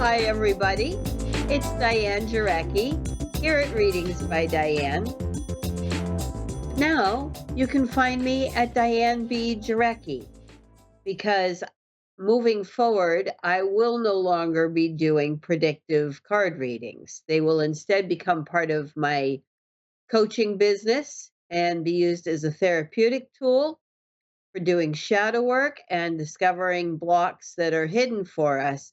Hi, everybody. It's Diane Jarecki here at Readings by Diane. Now you can find me at Diane B. Jarecki because moving forward, I will no longer be doing predictive card readings. They will instead become part of my coaching business and be used as a therapeutic tool for doing shadow work and discovering blocks that are hidden for us.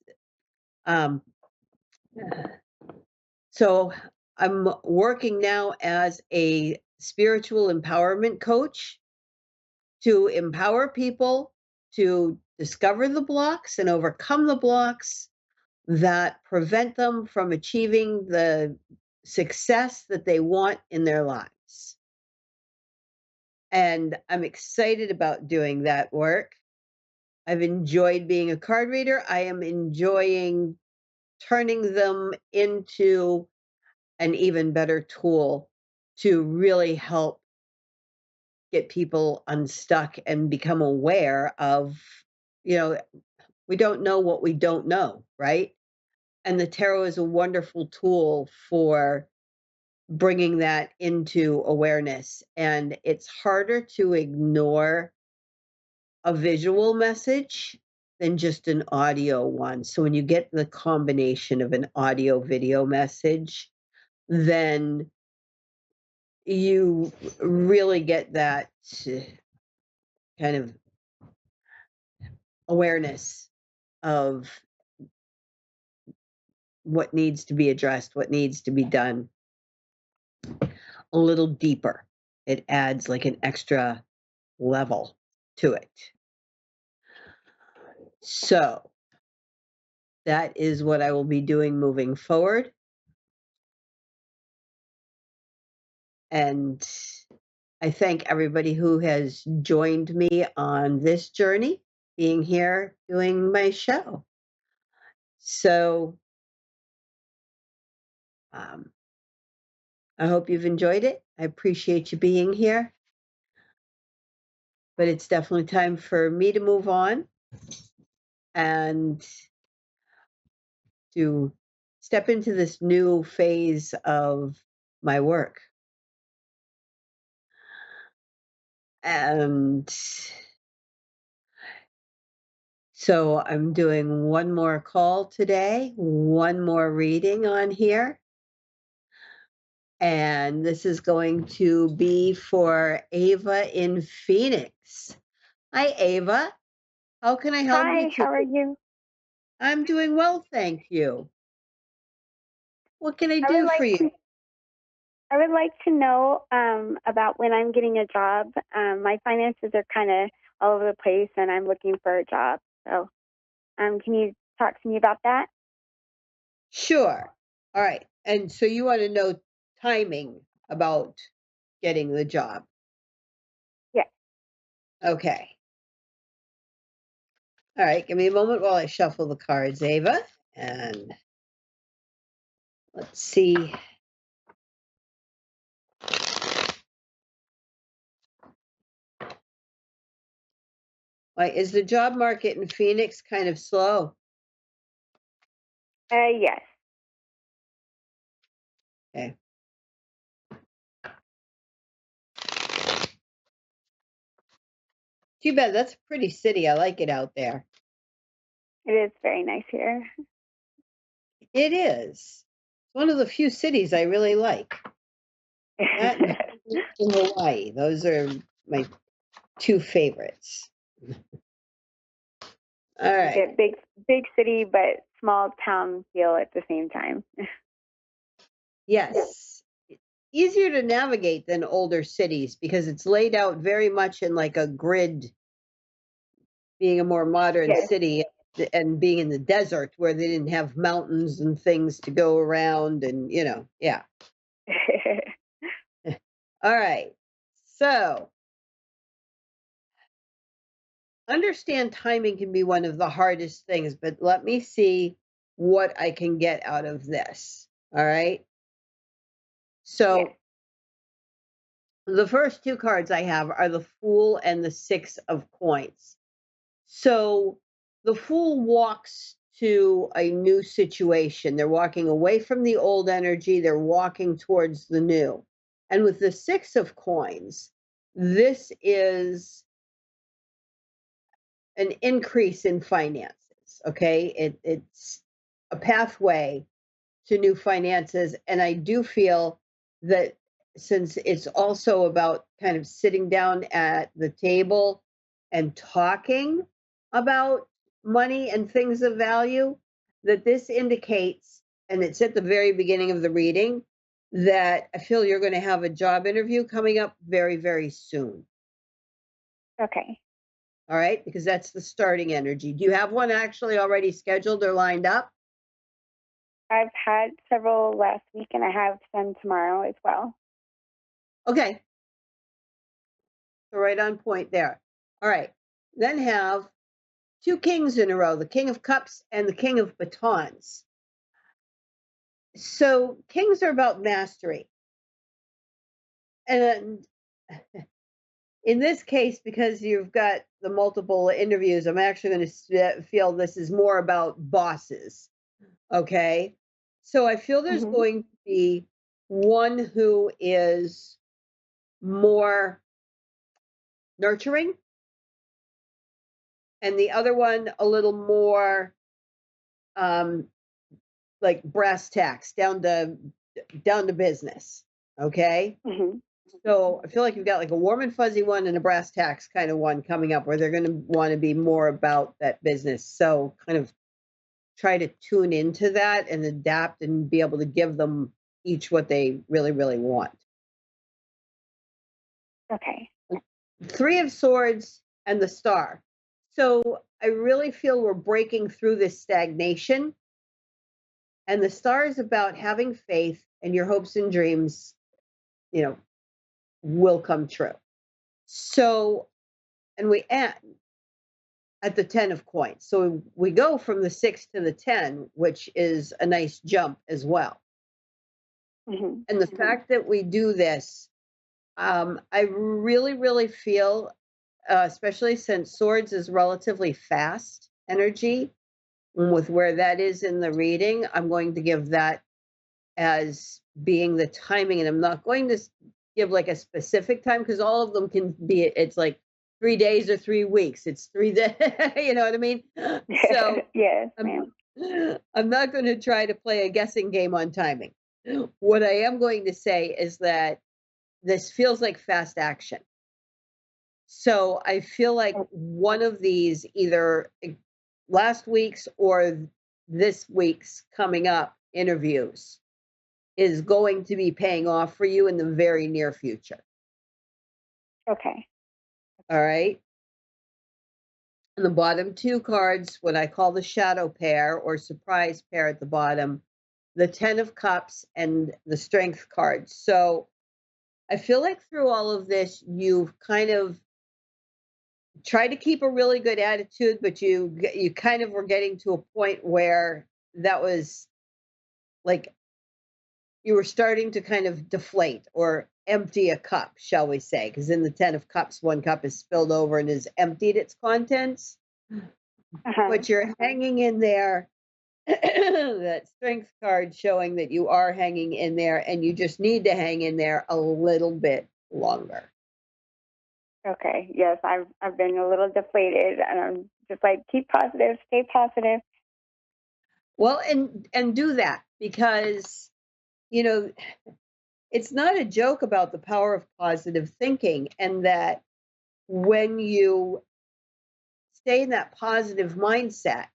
So I'm working now as a spiritual empowerment coach to empower people to discover the blocks and overcome the blocks that prevent them from achieving the success that they want in their lives. And I'm excited about doing that work. I've enjoyed being a card reader. I am enjoying turning them into an even better tool to really help get people unstuck and become aware of, we don't know what we don't know, right? And the tarot is a wonderful tool for bringing that into awareness. And it's harder to ignore a visual message than just an audio one. So when you get the combination of an audio video message, then you really get that kind of awareness of what needs to be addressed, what needs to be done a little deeper. It adds like an extra level to it. So that is what I will be doing moving forward. And I thank everybody who has joined me on this journey, being here doing my show. So I hope you've enjoyed it. I appreciate you being here. But it's definitely time for me to move on and to step into this new phase of my work. And so I'm doing one more call today, one more reading on here. And this is going to be for Ava in Phoenix. Hi, Ava. How can I help you? Hi, how are you? I'm doing well, thank you. What can I do for you? I would like to know about when I'm getting a job. My finances are kind of all over the place, and I'm looking for a job. So, can you talk to me about that? Sure. All right. And so you want to know timing about getting the job. Yes. Okay. All right. Give me a moment while I shuffle the cards, Ava. And let's see. Like, is the job market in Phoenix kind of slow? Yes. Okay. Too bad. That's a pretty city. I like it out there. It is very nice here. It is. It's one of the few cities I really like. That and in Hawaii. Those are my two favorites. All right. Get big city, but small town feel at the same time. Yes. Easier to navigate than older cities because it's laid out very much in like a grid, being a more modern Yes. city and being in the desert where they didn't have mountains and things to go around and, yeah. All right. So understand timing can be one of the hardest things, but let me see what I can get out of this. All right. So Yes. the first two cards I have are the Fool and the Six of Coins. So the Fool walks to a new situation. They're walking away from the old energy, they're walking towards the new. And with the Six of Coins, this is an increase in finances, okay? It's a pathway to new finances. And I do feel that since it's also about kind of sitting down at the table and talking about money and things of value, that this indicates, and it's at the very beginning of the reading, that I feel you're going to have a job interview coming up very, very soon. Okay. All right. Because that's the starting energy. Do you have one actually already scheduled or lined up? I've had several last week, and I have some tomorrow as well. Okay. So right on point there. All right. Then have two kings in a row, the King of Cups and the King of Batons. So kings are about mastery. And in this case, because you've got the multiple interviews, I'm actually going to feel this is more about bosses. Okay. So I feel there's Mm-hmm. going to be one who is more nurturing and the other one a little more um, like brass tacks, down to business. Okay. Mm-hmm. So I feel like you've got like a warm and fuzzy one and a brass tacks kind of one coming up where they're going to want to be more about that business. So kind of try to tune into that and adapt and be able to give them each what they really, really want. Okay. Three of Swords and the Star. So I really feel we're breaking through this stagnation. And the Star is about having faith and your hopes and dreams, you know, will come true. So, and we end at the 10 of coins. So we go from the 6 to the 10, which is a nice jump as well. Mm-hmm. And the fact that we do this, I really, really feel, especially since Swords is relatively fast energy, with where that is in the reading, I'm going to give that as being the timing. And I'm not going to give like a specific time because all of them can be, it's like 3 days or 3 weeks. It's 3 days, you know what I mean? So Yes, I'm, ma'am. I'm not going to try to play a guessing game on timing. What I am going to say is that this feels like fast action. So I feel like one of these, either last week's or this week's coming up interviews, is going to be paying off for you in the very near future. Okay. All right. And the bottom two cards, what I call the shadow pair or surprise pair at the bottom, the 10 of Cups and the Strength card. So I feel like through all of this, you've kind of tried to keep a really good attitude, but you kind of were getting to a point where that was like you were starting to kind of deflate or empty a cup, shall we say? Because in the 10 of Cups, one cup is spilled over and has emptied its contents, Uh-huh. but you're hanging in there. That Strength card showing that you are hanging in there and you just need to hang in there a little bit longer. Okay. Yes, I've been a little deflated, and I'm just like, keep positive, stay positive. Well, and do that because you know it's not a joke about the power of positive thinking, and that when you stay in that positive mindset,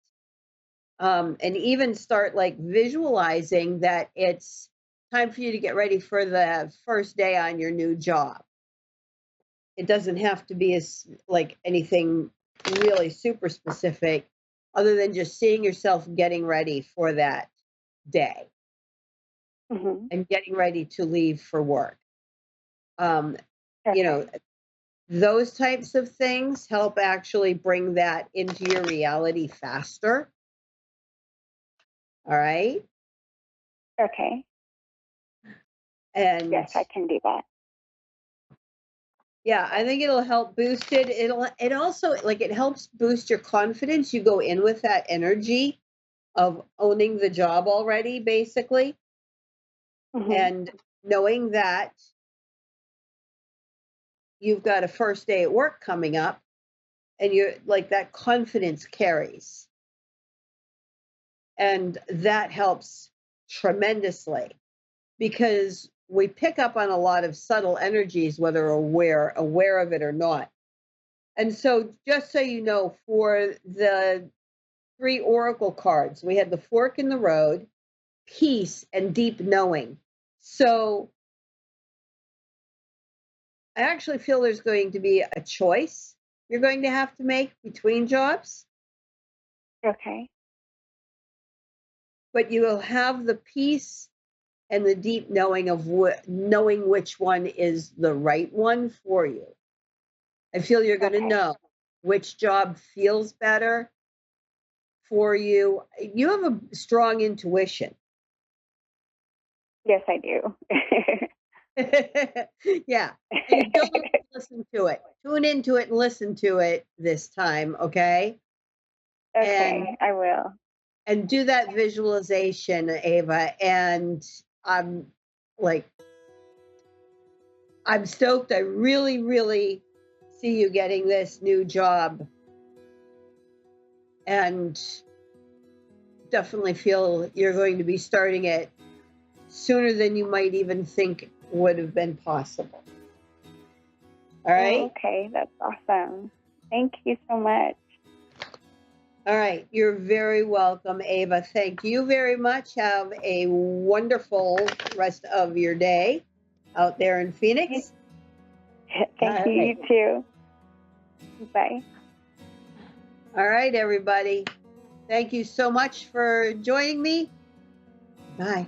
and even start like visualizing that it's time for you to get ready for the first day on your new job. It doesn't have to be as like anything really super specific, other than just seeing yourself getting ready for that day Mm-hmm. and getting ready to leave for work. Um, you Okay. know, those types of things help actually bring that into your reality faster. All right. Okay. And Yes, I can do that. yeah, I think it'll help boost it. It also like it helps boost your confidence. You go in with that energy of owning the job already, basically, Hmm. and knowing that you've got a first day at work coming up and you're like that confidence carries. And that helps tremendously because we pick up on a lot of subtle energies, whether aware of it or not. And so, just so you know, for the three oracle cards, we had the fork in the road, peace, and deep knowing. So, I actually feel there's going to be a choice you're going to have to make between jobs, Okay. but you will have the peace and the deep knowing of knowing which one is the right one for you. I feel you're going to Okay. know which job feels better for you. You have a strong intuition. Yes, I do. Yeah. And you don't have to listen to it. Tune into it and listen to it this time, okay? And Okay, I will. do that visualization, Ava. And I'm like, I'm stoked. I really, really see you getting this new job and definitely feel you're going to be starting it sooner than you might even think would have been possible. All Oh, right. okay, that's awesome. Thank you so much. All right. You're very welcome, Ava. Thank you very much. Have a wonderful rest of your day out there in Phoenix. Thank All you, right. you too. Bye. All right, everybody. Thank you so much for joining me. Bye.